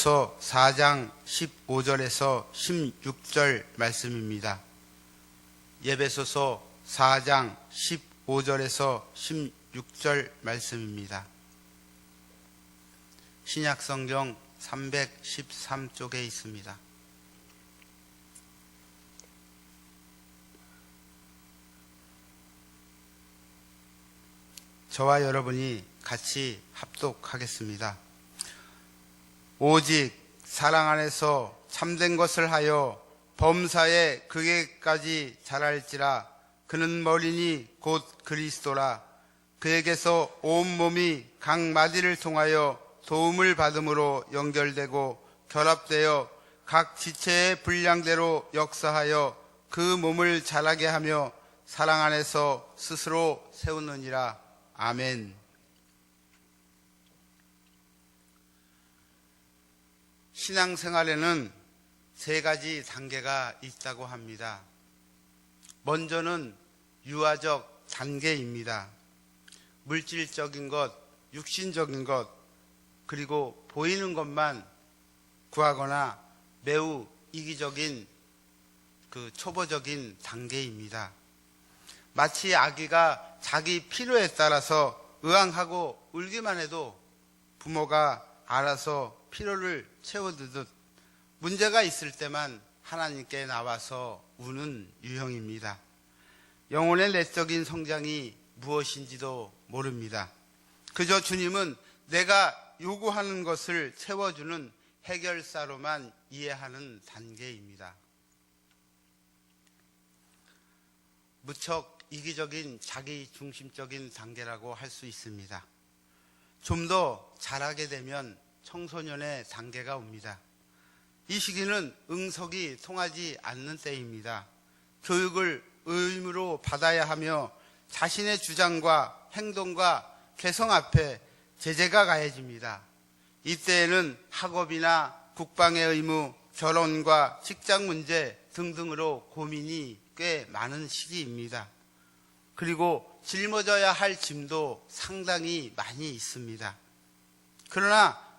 에베소서 4장 15절에서 16절 말씀입니다. 에베소서 4장 15절에서 16절 말씀입니다. 신약성경 313쪽에 있습니다. 저와 여러분이 같이 합독하겠습니다. 오직 사랑 안에서 참된 것을 하여 범사에 그에까지 자랄지라. 그는 머리니 곧 그리스도라. 그에게서 온몸이 각 마디를 통하여 도움을 받음으로 연결되고 결합되어 각 지체의 분량대로 역사하여 그 몸을 자라게 하며 사랑 안에서 스스로 세우느니라. 아멘. 신앙생활에는 세 가지 단계가 있다고 합니다. 먼저는 유아적 단계입니다. 물질적인 것, 육신적인 것, 그리고 보이는 것만 구하거나 매우 이기적인 초보적인 단계입니다. 마치 아기가 자기 필요에 따라서 의앙하고 울기만 해도 부모가 알아서 필요를 채워주듯 문제가 있을 때만 하나님께 나와서 우는 유형입니다. 영혼의 내적인 성장이 무엇인지도 모릅니다. 그저 주님은 내가 요구하는 것을 채워주는 해결사로만 이해하는 단계입니다. 무척 이기적인 자기 중심적인 단계라고 할 수 있습니다. 좀 더 자라게 되면 청소년의 단계가 옵니다. 이 시기는 응석이 통하지 않는 때입니다. 교육을 의무로 받아야 하며 자신의 주장과 행동과 개성 앞에 제재가 가해집니다. 이때에는 학업이나 국방의 의무, 결혼과 직장 문제 등등으로 고민이 꽤 많은 시기입니다. 그리고 짊어져야 할 짐도 상당히 많이 있습니다. 그러나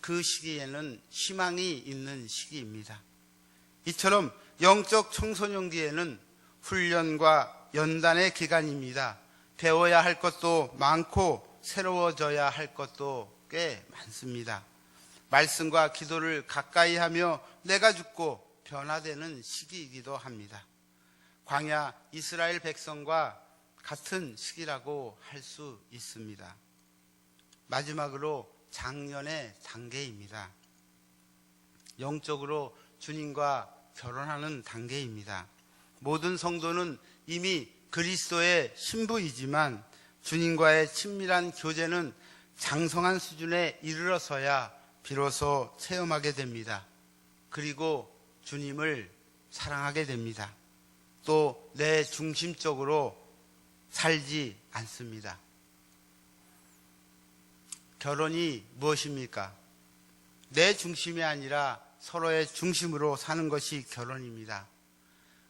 그 시기에는 희망이 있는 시기입니다. 이처럼 영적 청소년기에는 훈련과 연단의 기간입니다. 배워야 할 것도 많고 새로워져야 할 것도 꽤 많습니다. 말씀과 기도를 가까이 하며 내가 죽고 변화되는 시기이기도 합니다. 광야 이스라엘 백성과 같은 시기라고 할 수 있습니다. 마지막으로 장년의 단계입니다. 영적으로 주님과 결혼하는 단계입니다. 모든 성도는 이미 그리스도의 신부이지만 주님과의 친밀한 교제는 장성한 수준에 이르러서야 비로소 체험하게 됩니다. 그리고 주님을 사랑하게 됩니다. 또 내 중심적으로 살지 않습니다. 결혼이 무엇입니까? 내 중심이 아니라 서로의 중심으로 사는 것이 결혼입니다.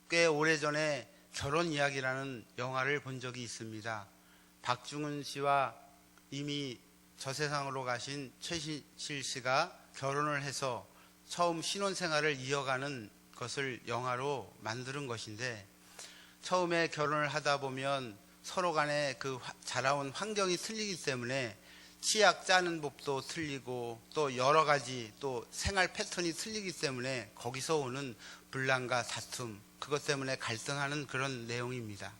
꽤 오래전에 결혼 이야기라는 영화를 본 적이 있습니다. 박중훈 씨와 이미 저 세상으로 가신 최신실 씨가 결혼을 해서 처음 신혼생활을 이어가는 것을 영화로 만드는 것인데, 처음에 결혼을 하다 보면 서로 간에 자라온 환경이 틀리기 때문에 치약 짜는 법도 틀리고 또 여러 가지 또 생활 패턴이 틀리기 때문에 거기서 오는 분란과 다툼, 그것 때문에 갈등하는 그런 내용입니다.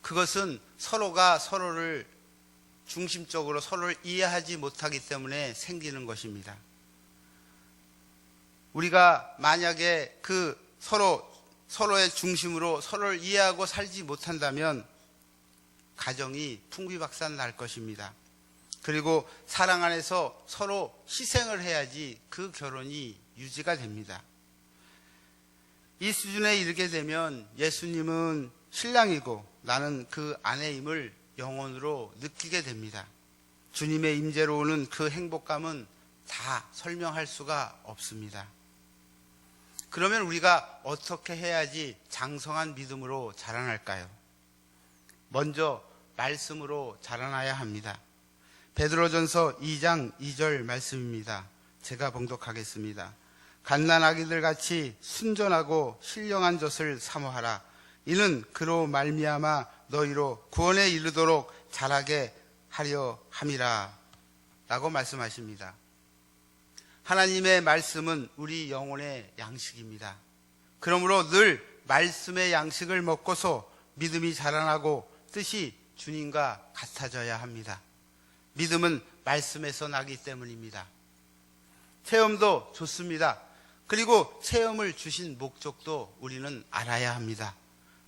그것은 서로가 서로를 중심적으로 서로를 이해하지 못하기 때문에 생기는 것입니다. 우리가 만약에 서로의 중심으로 서로를 이해하고 살지 못한다면 가정이 풍비박산 날 것입니다. 그리고 사랑 안에서 서로 희생을 해야지 그 결혼이 유지가 됩니다. 이 수준에 이르게 되면 예수님은 신랑이고 나는 그 아내임을 영혼으로 느끼게 됩니다. 주님의 임재로 오는 그 행복감은 다 설명할 수가 없습니다. 그러면 우리가 어떻게 해야지 장성한 믿음으로 자라날까요? 먼저 말씀으로 자라나야 합니다. 베드로전서 2장 2절 말씀입니다. 제가 봉독하겠습니다. 갓난아기들 같이 순전하고 신령한 젖을 사모하라. 이는 그로 말미암아 너희로 구원에 이르도록 자라게 하려 함이라 라고 말씀하십니다. 하나님의 말씀은 우리 영혼의 양식입니다. 그러므로 늘 말씀의 양식을 먹고서 믿음이 자라나고 뜻이 주님과 같아져야 합니다. 믿음은 말씀에서 나기 때문입니다. 체험도 좋습니다. 그리고 체험을 주신 목적도 우리는 알아야 합니다.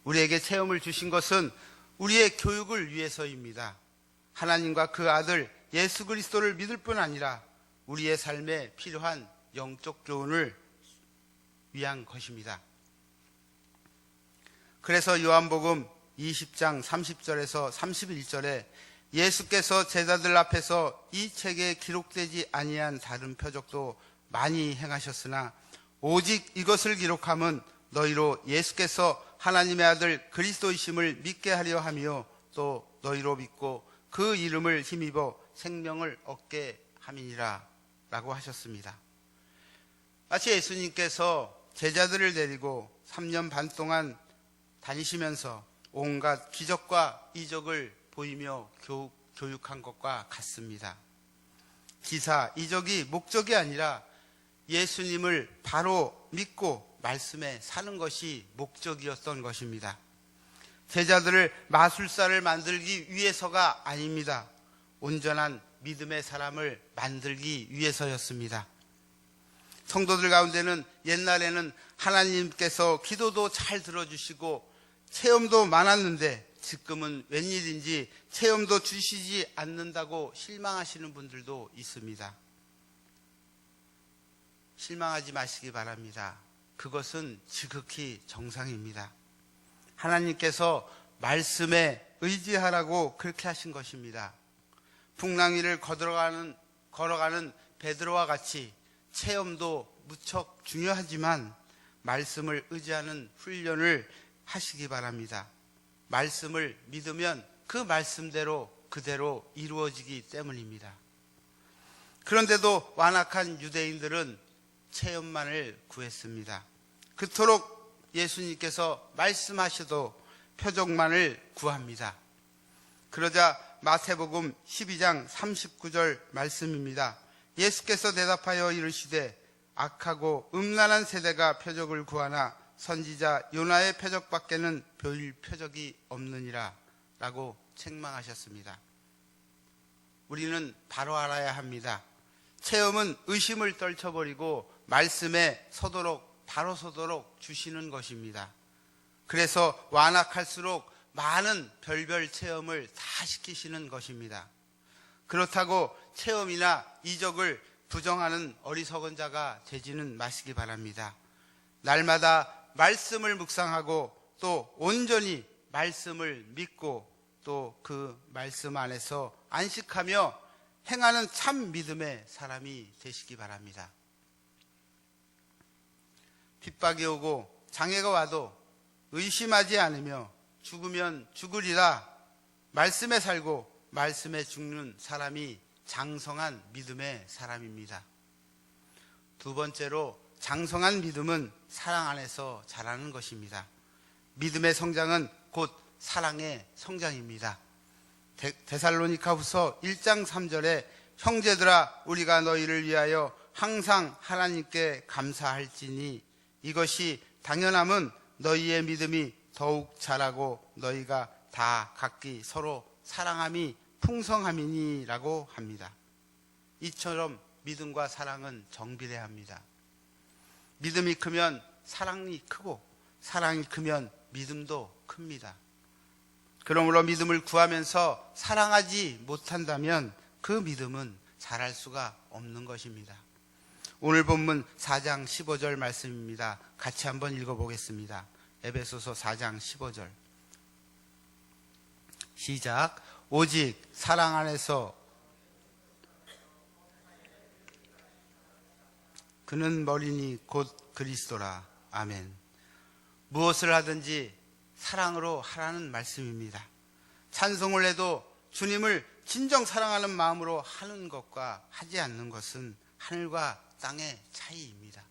우리에게 체험을 주신 것은 우리의 교육을 위해서입니다. 하나님과 그 아들 예수 그리스도를 믿을 뿐 아니라 우리의 삶에 필요한 영적 교훈을 위한 것입니다. 그래서 요한복음 20장 30절에서 31절에 예수께서 제자들 앞에서 이 책에 기록되지 아니한 다른 표적도 많이 행하셨으나 오직 이것을 기록함은 너희로 예수께서 하나님의 아들 그리스도이심을 믿게 하려 하며 또 너희로 믿고 그 이름을 힘입어 생명을 얻게 함이니라 라고 하셨습니다. 마치 예수님께서 제자들을 데리고 3년 반 동안 다니시면서 온갖 기적과 이적을 보이며 교육한 것과 같습니다. 기사, 이적이 목적이 아니라 예수님을 바로 믿고 말씀에 사는 것이 목적이었던 것입니다. 제자들을 마술사를 만들기 위해서가 아닙니다. 온전한 믿음의 사람을 만들기 위해서였습니다. 성도들 가운데는 옛날에는 하나님께서 기도도 잘 들어주시고 체험도 많았는데 지금은 웬일인지 체험도 주시지 않는다고 실망하시는 분들도 있습니다. 실망하지 마시기 바랍니다. 그것은 지극히 정상입니다. 하나님께서 말씀에 의지하라고 그렇게 하신 것입니다. 풍랑위를 걸어가는 베드로와 같이 체험도 무척 중요하지만 말씀을 의지하는 훈련을 하시기 바랍니다. 말씀을 믿으면 그 말씀대로 그대로 이루어지기 때문입니다. 그런데도 완악한 유대인들은 체험만을 구했습니다. 그토록 예수님께서 말씀하셔도 표적만을 구합니다. 그러자 마태복음 12장 39절 말씀입니다. 예수께서 대답하여 이르시되 악하고 음란한 세대가 표적을 구하나 선지자 요나의 표적밖에는 보일 표적이 없느니라 라고 책망하셨습니다. 우리는 바로 알아야 합니다. 체험은 의심을 떨쳐버리고 말씀에 서도록 바로 서도록 주시는 것입니다. 그래서 완악할수록 많은 별별 체험을 다 시키시는 것입니다. 그렇다고 체험이나 이적을 부정하는 어리석은 자가 되지는 마시기 바랍니다. 날마다 말씀을 묵상하고 또 온전히 말씀을 믿고 또 그 말씀 안에서 안식하며 행하는 참 믿음의 사람이 되시기 바랍니다. 핍박이 오고 장애가 와도 의심하지 않으며 죽으면 죽으리라 말씀에 살고 말씀에 죽는 사람이 장성한 믿음의 사람입니다. 두 번째로 장성한 믿음은 사랑 안에서 자라는 것입니다. 믿음의 성장은 곧 사랑의 성장입니다. 데살로니가후서 1장 3절에 형제들아 우리가 너희를 위하여 항상 하나님께 감사할지니 이것이 당연함은 너희의 믿음이 더욱 자라고 너희가 다 각기 서로 사랑함이 풍성함이니 라고 합니다. 이처럼 믿음과 사랑은 정비례 합니다. 믿음이 크면 사랑이 크고 사랑이 크면 믿음도 큽니다. 그러므로 믿음을 구하면서 사랑하지 못한다면 그 믿음은 자랄 수가 없는 것입니다. 오늘 본문 4장 15절 말씀입니다. 같이 한번 읽어보겠습니다. 에베소서 4장 15절 시작. 오직 사랑 안에서 그는 머리니 곧 그리스도라. 아멘. 무엇을 하든지 사랑으로 하라는 말씀입니다. 찬송을 해도 주님을 진정 사랑하는 마음으로 하는 것과 하지 않는 것은 하늘과 땅의 차이입니다.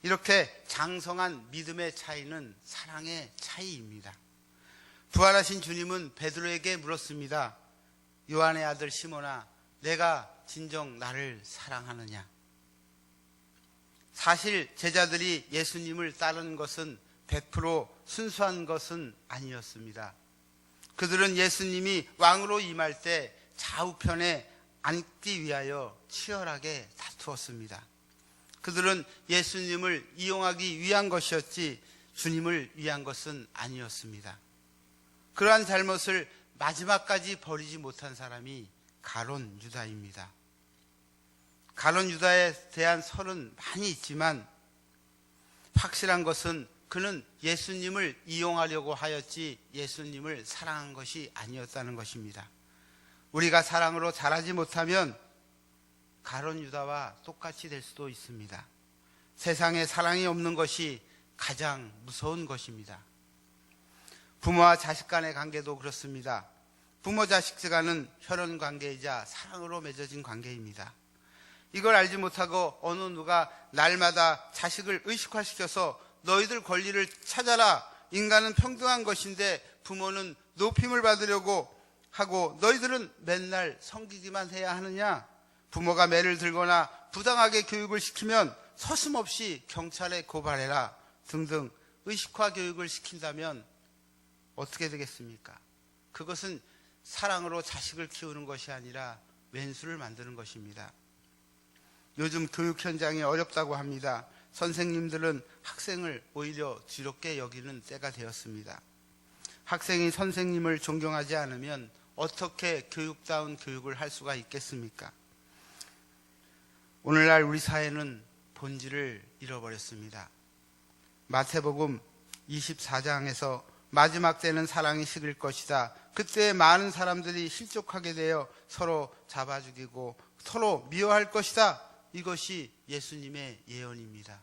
이렇게 장성한 믿음의 차이는 사랑의 차이입니다. 부활하신 주님은 베드로에게 물었습니다. 요한의 아들 시몬아, 내가 진정 나를 사랑하느냐? 사실 제자들이 예수님을 따르는 것은 100% 순수한 것은 아니었습니다. 그들은 예수님이 왕으로 임할 때 좌우편에 앉기 위하여 치열하게 다투었습니다. 그들은 예수님을 이용하기 위한 것이었지 주님을 위한 것은 아니었습니다. 그러한 잘못을 마지막까지 버리지 못한 사람이 가론 유다입니다. 가론 유다에 대한 설은 많이 있지만 확실한 것은 그는 예수님을 이용하려고 하였지 예수님을 사랑한 것이 아니었다는 것입니다. 우리가 사랑으로 자라지 못하면 가론 유다와 똑같이 될 수도 있습니다. 세상에 사랑이 없는 것이 가장 무서운 것입니다. 부모와 자식 간의 관계도 그렇습니다. 부모 자식 간은 혈연 관계이자 사랑으로 맺어진 관계입니다. 이걸 알지 못하고 어느 누가 날마다 자식을 의식화시켜서 너희들 권리를 찾아라, 인간은 평등한 것인데 부모는 높임을 받으려고 하고 너희들은 맨날 섬기기만 해야 하느냐? 부모가 매를 들거나 부당하게 교육을 시키면 서슴없이 경찰에 고발해라 등등 의식화 교육을 시킨다면 어떻게 되겠습니까? 그것은 사랑으로 자식을 키우는 것이 아니라 왼수를 만드는 것입니다. 요즘 교육 현장이 어렵다고 합니다. 선생님들은 학생을 오히려 두렵게 여기는 때가 되었습니다. 학생이 선생님을 존경하지 않으면 어떻게 교육다운 교육을 할 수가 있겠습니까? 오늘날 우리 사회는 본질을 잃어버렸습니다. 마태복음 24장에서 마지막 때는 사랑이 식을 것이다. 그때 많은 사람들이 실족하게 되어 서로 잡아 죽이고 서로 미워할 것이다. 이것이 예수님의 예언입니다.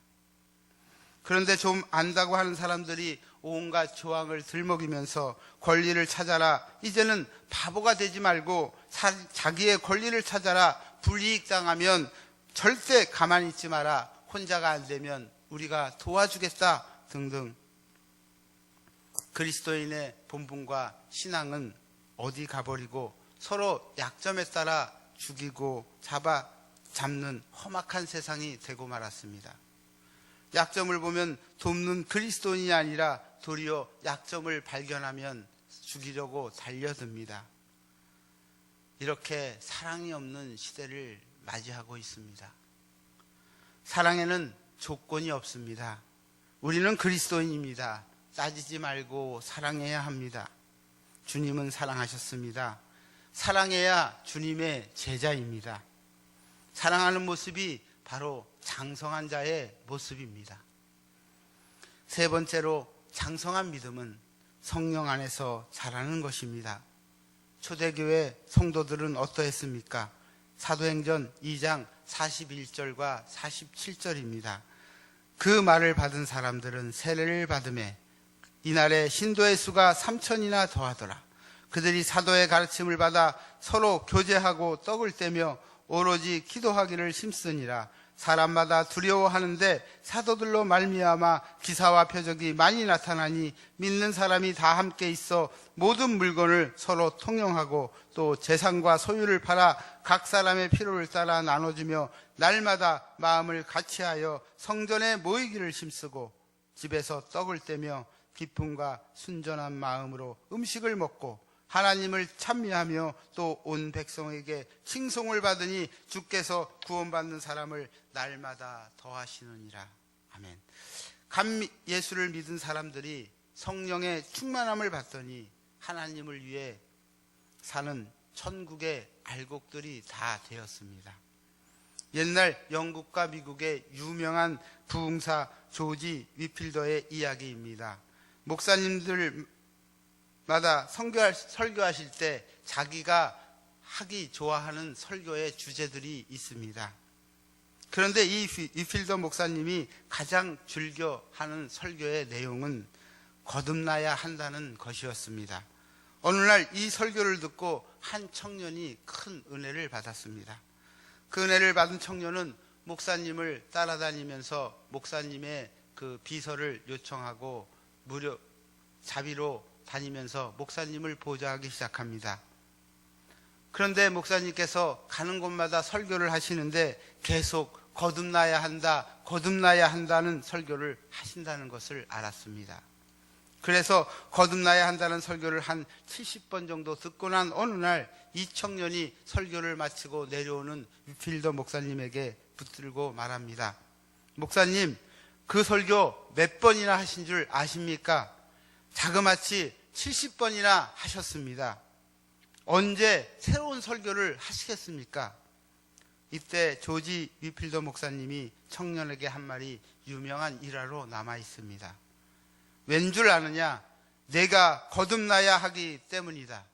그런데 좀 안다고 하는 사람들이 온갖 조항을 들먹이면서 권리를 찾아라. 이제는 바보가 되지 말고 자기의 권리를 찾아라. 불이익당하면 절대 가만히 있지 마라. 혼자가 안 되면 우리가 도와주겠다. 등등. 그리스도인의 본분과 신앙은 어디 가버리고 서로 약점에 따라 죽이고 잡는 험악한 세상이 되고 말았습니다. 약점을 보면 돕는 그리스도인이 아니라 도리어 약점을 발견하면 죽이려고 달려듭니다. 이렇게 사랑이 없는 시대를 맞이하고 있습니다. 사랑에는 조건이 없습니다. 우리는 그리스도인입니다. 따지지 말고 사랑해야 합니다. 주님은 사랑하셨습니다. 사랑해야 주님의 제자입니다. 사랑하는 모습이 바로 장성한 자의 모습입니다. 세 번째로 장성한 믿음은 성령 안에서 자라는 것입니다. 초대교회 성도들은 어떠했습니까? 사도행전 2장 41절과 47절입니다. 그 말을 받은 사람들은 세례를 받으매 이날에 신도의 수가 3,000이나 더하더라. 그들이 사도의 가르침을 받아 서로 교제하고 떡을 떼며 오로지 기도하기를 힘쓰니라. 사람마다 두려워하는데 사도들로 말미암아 기사와 표적이 많이 나타나니 믿는 사람이 다 함께 있어 모든 물건을 서로 통용하고 또 재산과 소유를 팔아 각 사람의 필요를 따라 나눠주며 날마다 마음을 같이하여 성전에 모이기를 힘쓰고 집에서 떡을 떼며 기쁨과 순전한 마음으로 음식을 먹고 하나님을 찬미하며 또 온 백성에게 칭송을 받으니 주께서 구원받는 사람을 날마다 더하시느니라. 아멘. 감 예수를 믿은 사람들이 성령의 충만함을 받더니 하나님을 위해 사는 천국의 알곡들이 다 되었습니다. 옛날 영국과 미국의 유명한 부흥사 조지 위필더의 이야기입니다. 목사님들마다 설교하실 때 자기가 하기 좋아하는 설교의 주제들이 있습니다. 그런데 이 위필더 목사님이 가장 즐겨 하는 설교의 내용은 거듭나야 한다는 것이었습니다. 어느 날 이 설교를 듣고 한 청년이 큰 은혜를 받았습니다. 그 은혜를 받은 청년은 목사님을 따라다니면서 목사님의 그 비서를 요청하고 무료 자비로 다니면서 목사님을 보좌하기 시작합니다. 그런데 목사님께서 가는 곳마다 설교를 하시는데 계속 거듭나야 한다, 거듭나야 한다는 설교를 하신다는 것을 알았습니다. 그래서 거듭나야 한다는 설교를 한 70번 정도 듣고 난 어느 날 이 청년이 설교를 마치고 내려오는 위필더 목사님에게 붙들고 말합니다. 목사님, 그 설교 몇 번이나 하신 줄 아십니까? 자그마치 70번이나 하셨습니다. 언제 새로운 설교를 하시겠습니까? 이때 조지 위필더 목사님이 청년에게 한 말이 유명한 일화로 남아 있습니다. 왠 줄 아느냐? 내가 거듭나야 하기 때문이다.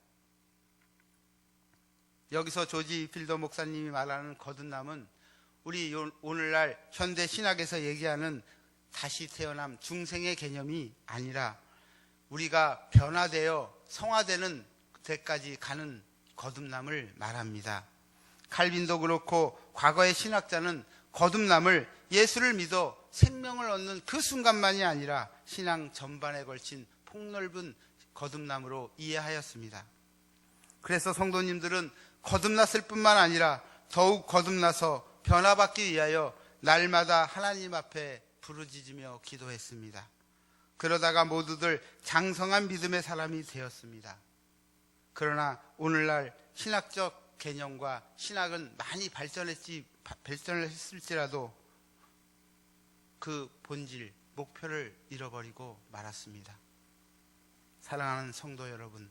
여기서 조지 위필더 목사님이 말하는 거듭남은 우리 오늘날 현대 신학에서 얘기하는 다시 태어남 중생의 개념이 아니라 우리가 변화되어 성화되는 데까지 가는 거듭남을 말합니다. 칼빈도 그렇고 과거의 신학자는 거듭남을 예수를 믿어 생명을 얻는 그 순간만이 아니라 신앙 전반에 걸친 폭넓은 거듭남으로 이해하였습니다. 그래서 성도님들은 거듭났을 뿐만 아니라 더욱 거듭나서 변화받기 위하여 날마다 하나님 앞에 부르짖으며 기도했습니다. 그러다가 모두들 장성한 믿음의 사람이 되었습니다. 그러나 오늘날 신학적 개념과 신학은 많이 발전을 했을지라도 그 본질, 목표를 잃어버리고 말았습니다. 사랑하는 성도 여러분,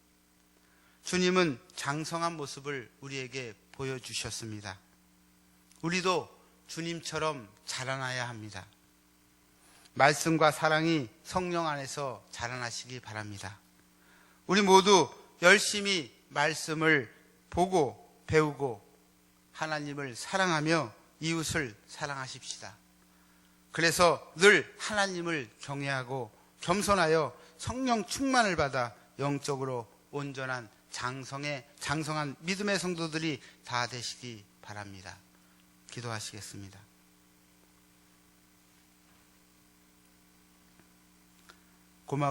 주님은 장성한 모습을 우리에게 보여주셨습니다. 우리도 주님처럼 자라나야 합니다. 말씀과 사랑이 성령 안에서 자라나시기 바랍니다. 우리 모두 열심히 말씀을 보고 배우고 하나님을 사랑하며 이웃을 사랑하십시다. 그래서 늘 하나님을 경외하고 겸손하여 성령 충만을 받아 영적으로 온전한 장성한 믿음의 성도들이 다 되시기 바랍니다. 기도하시겠습니다.